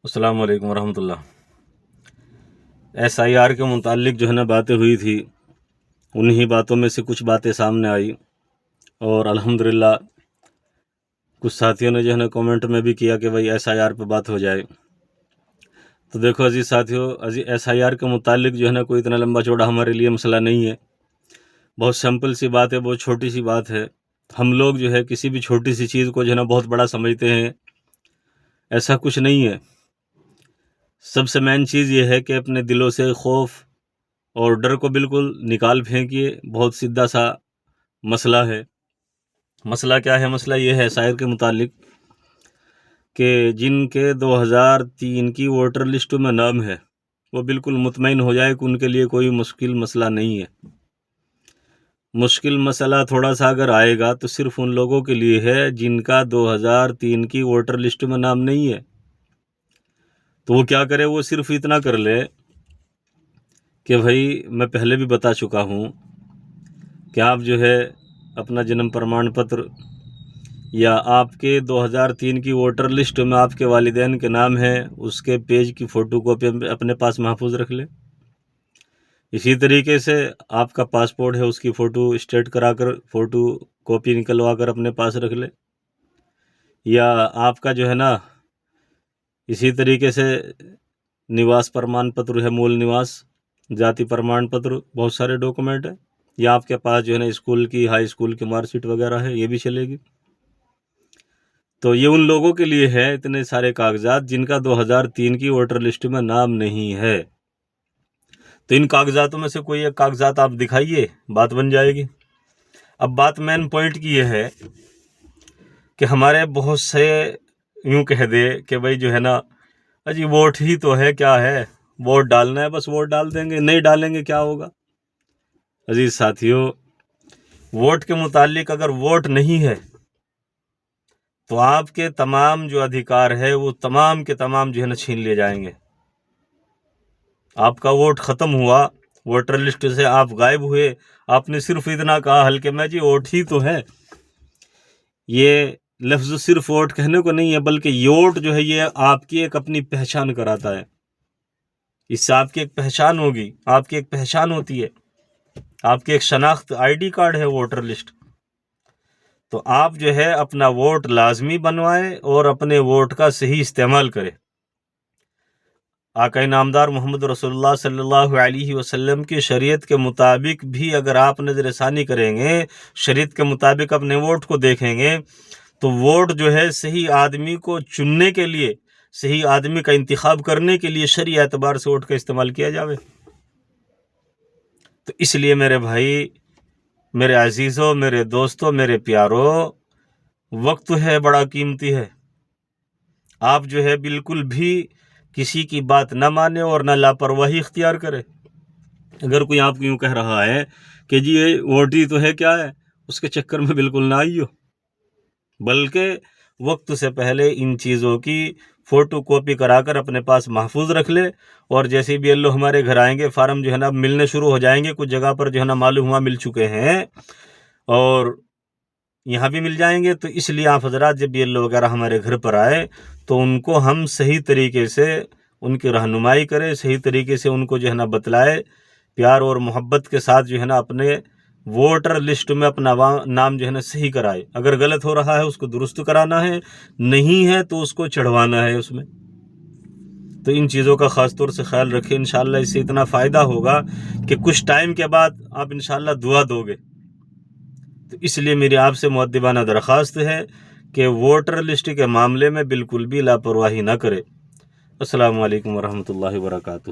السلام علیکم ورحمۃ اللہ۔ SIR کے متعلق جو ہے نا باتیں ہوئی تھی، انہی باتوں میں سے کچھ باتیں سامنے آئی، اور الحمدللہ کچھ ساتھیوں نے جو ہے نا کومنٹ میں بھی کیا کہ بھائی SIR پہ بات ہو جائے۔ تو دیکھو عزیز ساتھیوں، SIR کے متعلق جو ہے نا کوئی اتنا لمبا چوڑا ہمارے لیے مسئلہ نہیں ہے، بہت سمپل سی بات ہے، بہت چھوٹی سی بات ہے۔ ہم لوگ جو ہے کسی بھی چھوٹی سی چیز کو جو ہے نا بہت بڑا سمجھتے ہیں، ایسا کچھ نہیں ہے۔ سب سے مین چیز یہ ہے کہ اپنے دلوں سے خوف اور ڈر کو بالکل نکال پھینکیے۔ بہت سیدھا سا مسئلہ ہے۔ مسئلہ کیا ہے؟ مسئلہ یہ ہے SIR کے متعلق کہ جن کے 2003 کی ووٹر لسٹ میں نام ہے، وہ بالکل مطمئن ہو جائے کہ ان کے لیے کوئی مشکل مسئلہ نہیں ہے۔ مشکل مسئلہ تھوڑا سا اگر آئے گا تو صرف ان لوگوں کے لیے ہے جن کا 2003 کی ووٹر لسٹ میں نام نہیں ہے۔ تو وہ کیا کرے؟ وہ صرف اتنا کر لے کہ بھائی میں پہلے بھی بتا چکا ہوں کہ آپ جو ہے اپنا جنم پرمان پتر یا آپ کے 2003 کی ووٹر لسٹ میں آپ کے والدین کے نام ہے، اس کے پیج کی فوٹو کاپی اپنے پاس محفوظ رکھ لے۔ اسی طریقے سے آپ کا پاسپورٹ ہے، اس کی فوٹو اسٹیٹ کرا کر فوٹو کاپی نکلوا کر اپنے پاس رکھ لے۔ یا آپ کا جو ہے نا اسی طریقے سے نواس پرمان پتر ہے، مول نواس، ذاتی پرمان پتر، بہت سارے ڈاکومنٹ ہیں۔ یا آپ کے پاس جو ہے نا اسکول کی، ہائی اسکول کی مارک شیٹ وغیرہ ہے، یہ بھی چلے گی۔ تو یہ ان لوگوں کے لیے ہے اتنے سارے کاغذات جن کا 2003 کی ووٹر لسٹ میں نام نہیں ہے۔ تو ان کاغذاتوں میں سے کوئی ایک کاغذات آپ دکھائیے، بات بن جائے گی۔ اب بات مین پوائنٹ کی یہ ہے کہ ہمارے بہت سے یوں کہہ دے کہ بھائی جو ہے نا اجی ووٹ ہی تو ہے، کیا ہے، ووٹ ڈالنا ہے، بس ووٹ ڈال دیں گے، نہیں ڈالیں گے کیا ہوگا؟ عزیز ساتھیوں، ووٹ کے متعلق اگر ووٹ نہیں ہے تو آپ کے تمام جو ادھیکار ہے وہ تمام کے تمام جو ہے نا چھین لیے جائیں گے۔ آپ کا ووٹ ختم ہوا، ووٹر لسٹ سے آپ غائب ہوئے، آپ نے صرف اتنا کہا ہلکے میں جی ووٹ ہی تو ہے۔ یہ لفظ صرف ووٹ کہنے کو نہیں ہے، بلکہ یہ ووٹ جو ہے یہ آپ کی ایک اپنی پہچان کراتا ہے۔ اس سے آپ کی ایک پہچان ہوگی، آپ کی ایک پہچان ہوتی ہے، آپ کی ایک شناخت ID کارڈ ہے ووٹر لسٹ۔ تو آپ جو ہے اپنا ووٹ لازمی بنوائیں اور اپنے ووٹ کا صحیح استعمال کریں۔ آقا نامدار محمد رسول اللہ صلی اللہ علیہ وسلم کی شریعت کے مطابق بھی اگر آپ نظر ثانی کریں گے، شریعت کے مطابق اپنے ووٹ کو دیکھیں گے، تو ووٹ جو ہے صحیح آدمی کو چننے کے لیے، صحیح آدمی کا انتخاب کرنے کے لیے شرعی اعتبار سے ووٹ کا استعمال کیا جاوے۔ تو اس لیے میرے بھائی، میرے عزیزوں، میرے دوستوں، میرے پیاروں، وقت ہے بڑا قیمتی ہے۔ آپ جو ہے بالکل بھی کسی کی بات نہ مانے اور نہ لاپرواہی اختیار کرے۔ اگر کوئی آپ کو یوں کہہ رہا ہے کہ جی یہ ووٹ ہی تو ہے، کیا ہے، اس کے چکر میں بالکل نہ آئیو، بلکہ وقت سے پہلے ان چیزوں کی فوٹو کاپی کرا کر اپنے پاس محفوظ رکھ لے، اور جیسے بھی اللہ ہمارے گھر آئیں گے فارم جو ہے نا ملنے شروع ہو جائیں گے، کچھ جگہ پر جو ہے نا معلوم ہوا مل چکے ہیں اور یہاں بھی مل جائیں گے۔ تو اس لیے آپ حضرات جب یہ لوگ وغیرہ ہمارے گھر پر آئے تو ان کو ہم صحیح طریقے سے ان کی رہنمائی کریں، صحیح طریقے سے ان کو جو ہے نا بتلائے، پیار اور محبت کے ساتھ جو ہے نا اپنے ووٹر لسٹ میں اپنا نام جو ہے نا صحیح کرائے۔ اگر غلط ہو رہا ہے اس کو درست کرانا ہے، نہیں ہے تو اس کو چڑھوانا ہے اس میں۔ تو ان چیزوں کا خاص طور سے خیال رکھیں، انشاءاللہ اس سے اتنا فائدہ ہوگا کہ کچھ ٹائم کے بعد آپ انشاءاللہ دعا دو گے۔ تو اس لیے میری آپ سے مؤدبانہ درخواست ہے کہ ووٹر لسٹ کے معاملے میں بالکل بھی لاپرواہی نہ کرے۔ السلام علیکم ورحمۃ اللہ وبرکاتہ۔